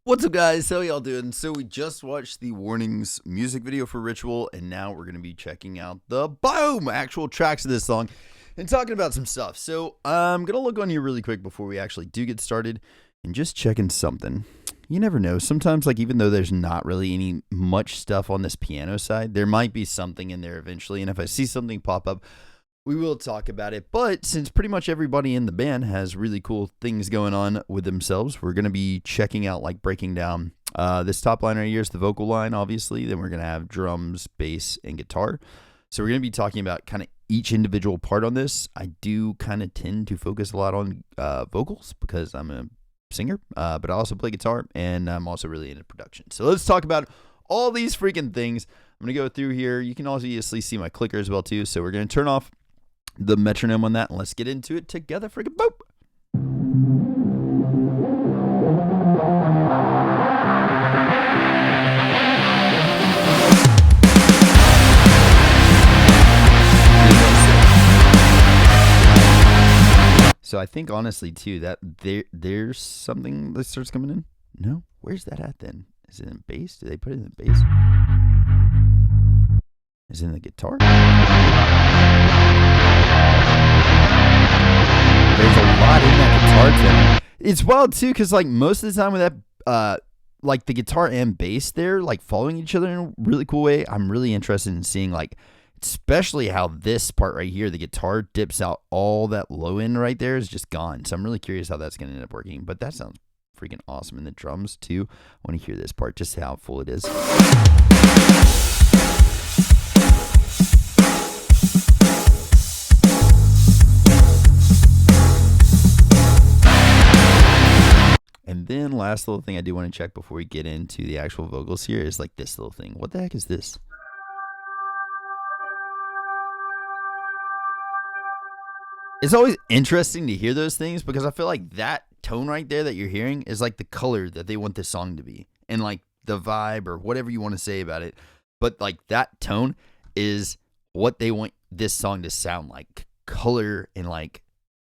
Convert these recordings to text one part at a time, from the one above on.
What's up, guys? How y'all doing? So we just watched the Warnings music video for Ritual, and now we're going to be checking out the actual tracks of this song and talking about some stuff. So I'm going to look on here really quick before we actually do get started and just checking something. You never know. Sometimes, like, even though there's not really any much stuff on this piano side, there might be something in there eventually, and if I see something pop up, we will talk about it. But since pretty much everybody in the band has really cool things going on with themselves, we're going to be checking out, like, breaking down this top line right here is the vocal line, obviously. Then we're going to have drums, bass, and guitar. So we're going to be talking about kind of each individual part on this. I do kind of tend to focus a lot on vocals because I'm a singer, but I also play guitar, and I'm also really into production. So let's talk about all these freaking things. I'm going to go through here. You can obviously see my clicker as well, too. So we're going to turn off the metronome on that, and let's get into it together. Freaking boop. So I think honestly too that there's something that starts coming in. No, where's that at then? Is it in bass? Do they put it in the bass? Is it in the guitar? There's a lot in that guitar tone. It's wild too, because like most of the time with that, like the guitar and bass, they're like following each other in a really cool way. I'm really interested in seeing, like, especially how this part right here, the guitar dips out, all that low end right there is just gone. So I'm really curious how that's going to end up working. But that sounds freaking awesome. And the drums too. I want to hear this part, just how full it is. And then last little thing I do want to check before we get into the actual vocals here is like this little thing. What the heck is this? It's always interesting to hear those things because I feel like that tone right there that you're hearing is like the color that they want this song to be, and like the vibe or whatever you want to say about it. But like that tone is what they want this song to sound like. Color and like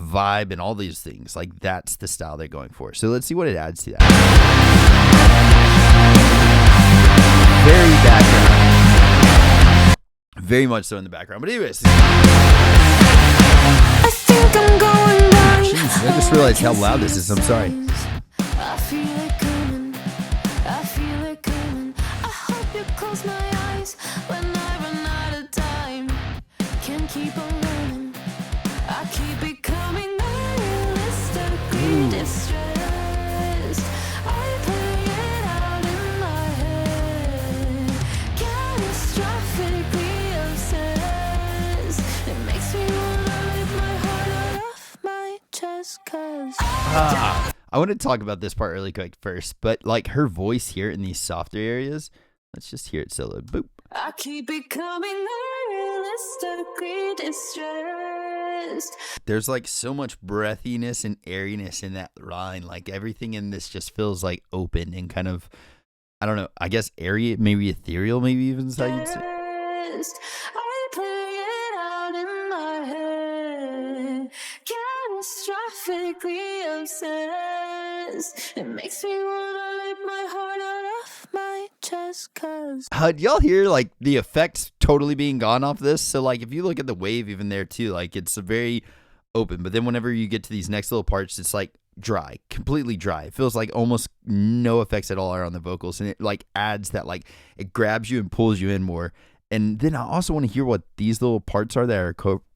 vibe and all these things. Like that's the style they're going for. So let's see what it adds to that. Very background. Very much so in the background. But anyways. I think I'm going blind. Jeez, I just realized how loud this is. I'm sorry. I feel it coming. I feel it coming. I hope you close my eyes when I run out of time. Can't keep on running. I keep becoming unrealistically distressed. I play it out in my head. Catastrophically obsessed. It makes me wanna rip my heart out of my chest, 'cause I want to talk about this part really quick first, but like her voice here in these softer areas, let's just hear it solo. Boop. I keep becoming unrealistically distressed. There's like so much breathiness and airiness in that line. Like everything in this just feels like open and kind of, I don't know, I guess airy, maybe ethereal, maybe even is how you'd say. I play it out in my head. Catastrophically obsessed. It makes me wanna rip my heart out of my chest, 'cause Did y'all hear like the effects totally being gone off this? So like if you look at the wave even there too, like it's a very open, but then whenever you get to these next little parts, it's like dry, completely dry. It feels like almost no effects at all are on the vocals, and it like adds that, like it grabs you and pulls you in more. And then I also want to hear what these little parts are that are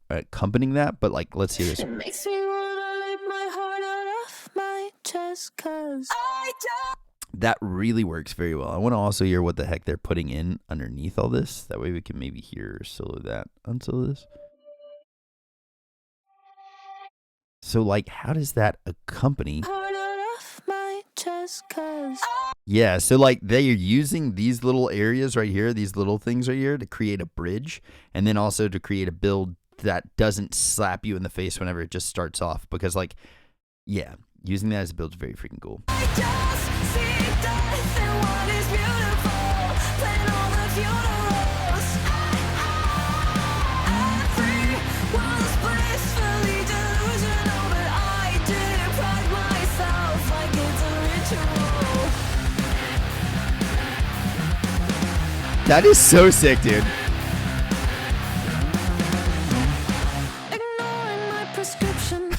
accompanying that, but like let's hear this. it makes me wanna rip my heart out of my chest, 'cause I don't. That really works very well. I want to also hear what the heck they're putting in underneath all this. That way we can maybe hear solo that, unsolo this. So like, how does that accompany? Heart out of my chest, 'cause Yeah, so like they're using these little areas right here, these little things right here to create a bridge, and then also to create a build that doesn't slap you in the face whenever it just starts off. Because like, yeah, using that as a build is very freaking cool. I just see death and what is beautiful. Plan all the funerals. Everyone's blissfully delusional, but I deprive myself like it's a ritual. That is so sick, dude. Ignoring my prescription.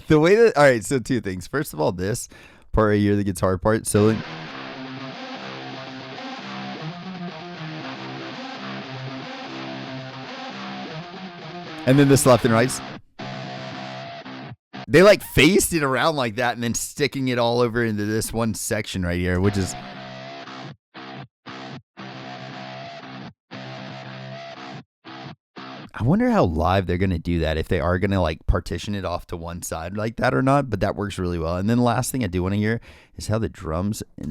The way that, all right, so two things. First of all, this part right here, the guitar part, so like, and then this left and rights. They like phased it around like that and then sticking it all over into this one section right here, which is, I wonder how live they're going to do that, if they are going to like partition it off to one side like that or not, but that works really well. And then the last thing I do want to hear is how the drums and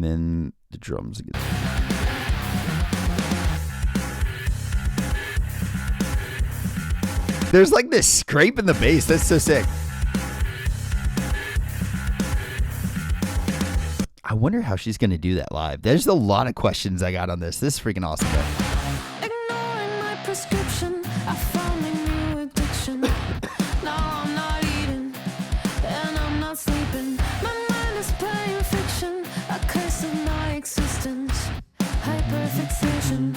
then the drums again. There's like this scrape in the bass. That's so sick. I wonder how she's going to do that live. There's a lot of questions I got on this. This is freaking awesome, though. Ignoring my prescription, I found a new addiction. Now I'm not eating, and I'm not sleeping. My mind is playing fiction, a curse of my existence. Hyperfixation,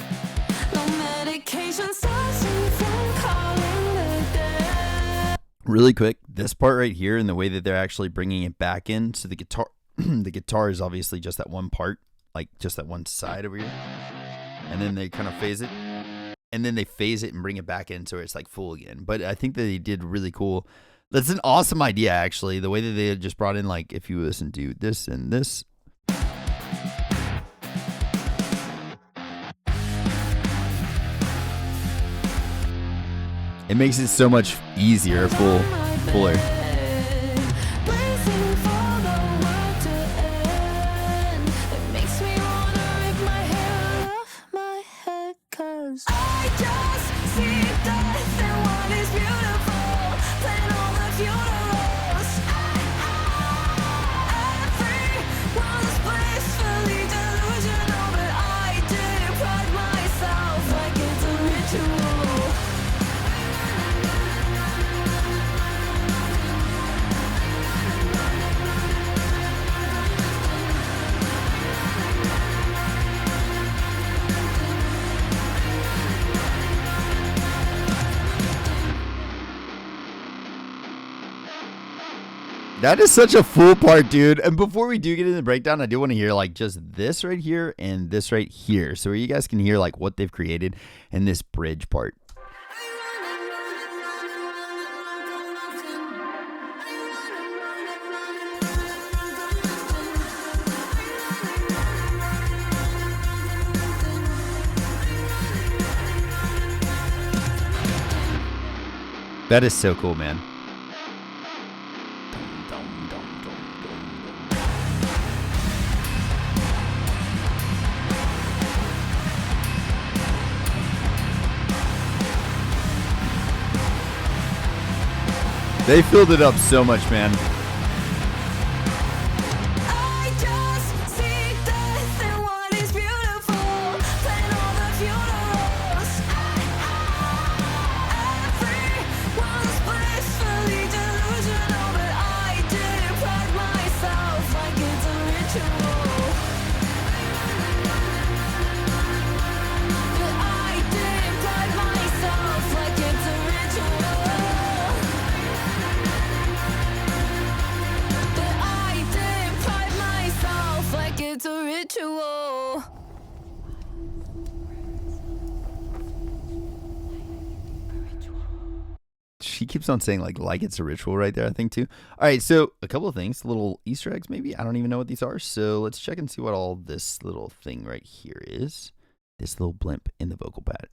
no medication stops me from calling the dead. Really quick, this part right here and the way that they're actually bringing it back in. So the guitar, the guitar is obviously just that one part, like just that one side over here. And then they kind of phase it. And then they phase it and bring it back in so it's like full again. But I think that they did really cool. That's an awesome idea, actually. The way that they just brought in, like, if you listen to this and this. It makes it so much easier, fuller. Bracing for the world to end. It makes me wanna rip my hair off my head, 'cause I just see death and what is beautiful. Playing all the funerals. Everyone's blissfully delusional, but I deprive myself like it's a ritual. That is such a full part, dude. And before we do get into the breakdown, I do want to hear like just this right here and this right here. So you guys can hear like what they've created in this bridge part. That is so cool, man. They filled it up so much, man. I just see death and what is beautiful. Playing all the funerals. Everyone's blissfully delusional, but I deprive myself like it's a ritual. But I deprive myself like it's a ritual. But I deprive myself like it's a ritual. She keeps on saying like it's a ritual right there, I think, too. All right, so a couple of things, little Easter eggs maybe. I don't even know what these are. So let's check and see what all this little thing right here is. This little blimp in the vocal pad.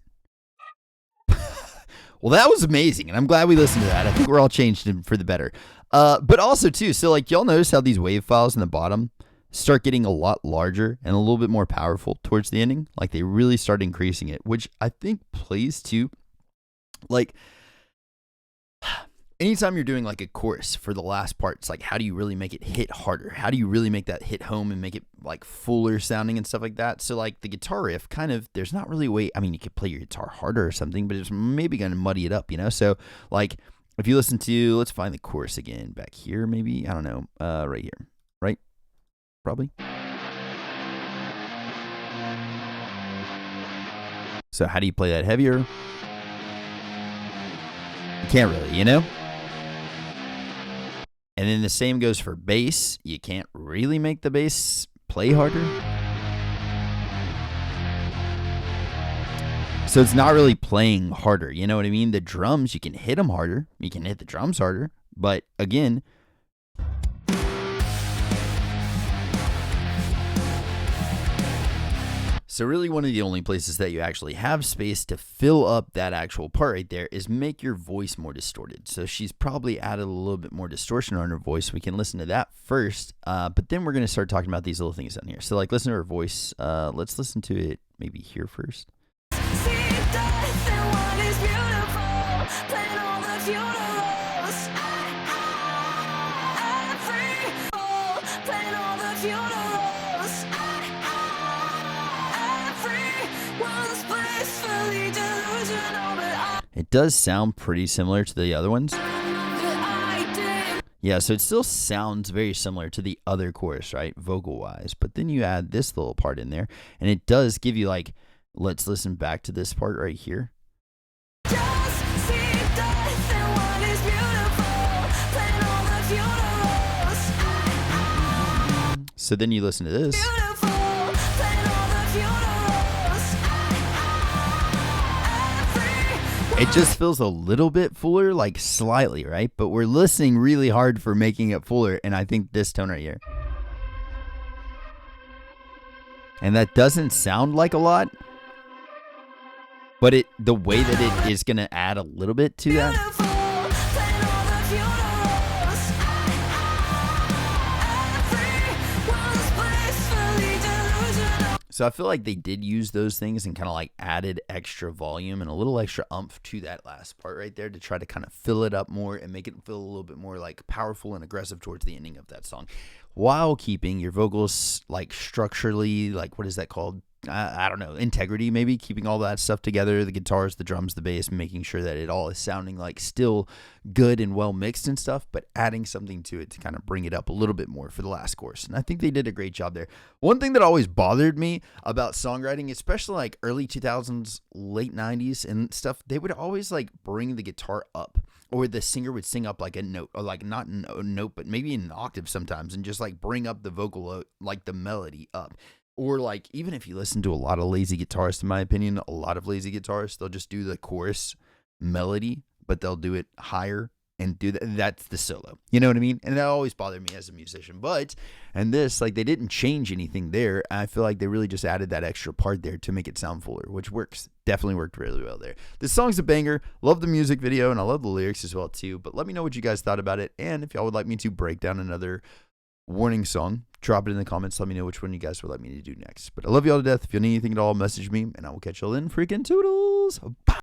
Well, that was amazing, and I'm glad we listened to that. I think we're all changed for the better. But also, too, so like y'all notice how these wave files in the bottom start getting a lot larger and a little bit more powerful towards the ending? Like they really start increasing it, which I think plays to like anytime you're doing like a chorus for the last part, it's like, how do you really make it hit harder? How do you really make that hit home and make it like fuller sounding and stuff like that? So like the guitar riff kind of, there's not really a way, I mean, you could play your guitar harder or something, but it's maybe going to muddy it up, you know? So like if you listen to, let's find the chorus again back here, maybe, I don't know, right here, right? Probably. So how do you play that heavier? You can't really, you know? And then the same goes for bass. You can't really make the bass play harder. So it's not really playing harder, you know what I mean? The drums, you can hit them harder. You can hit the drums harder. But again, so really one of the only places that you actually have space to fill up that actual part right there is make your voice more distorted. So she's probably added a little bit more distortion on her voice. We can listen to that first, but then we're going to start talking about these little things down here. So like listen to her voice. Let's listen to it maybe here first. It does sound pretty similar to the other ones. Yeah, so it still sounds very similar to the other chorus, right, vocal-wise. But then you add this little part in there, and it does give you, like, let's listen back to this part right here. So then you listen to this. It just feels a little bit fuller, like slightly, right? But we're listening really hard for making it fuller, and I think this tone right here. And that doesn't sound like a lot, but the way that it is going to add a little bit to that. So I feel like they did use those things and kind of like added extra volume and a little extra oomph to that last part right there to try to kind of fill it up more and make it feel a little bit more like powerful and aggressive towards the ending of that song, while keeping your vocals like structurally, like what is that called? I don't know, integrity maybe, keeping all that stuff together, the guitars, the drums, the bass, making sure that it all is sounding like still good and well mixed and stuff, but adding something to it to kind of bring it up a little bit more for the last chorus. And I think they did a great job there. One thing that always bothered me about songwriting, especially like early 2000s, late 90s and stuff, they would always like bring the guitar up, or the singer would sing up like a note, or like not a note, but maybe an octave sometimes, and just like bring up the vocal, like the melody up. Or like, even if you listen to a lot of lazy guitarists, in my opinion, a lot of lazy guitarists, they'll just do the chorus melody, but they'll do it higher and do that. That's the solo. You know what I mean? And that always bothered me as a musician. But, and this, like, they didn't change anything there. I feel like they really just added that extra part there to make it sound fuller, which works. Definitely worked really well there. This song's a banger. Love the music video, and I love the lyrics as well, too. But let me know what you guys thought about it. And if y'all would like me to break down another warning song, drop it in the comments. Let me know which one you guys would like me to do next. But I love y'all to death. If you need anything at all, message me, and I will catch y'all in freaking toodles. Bye.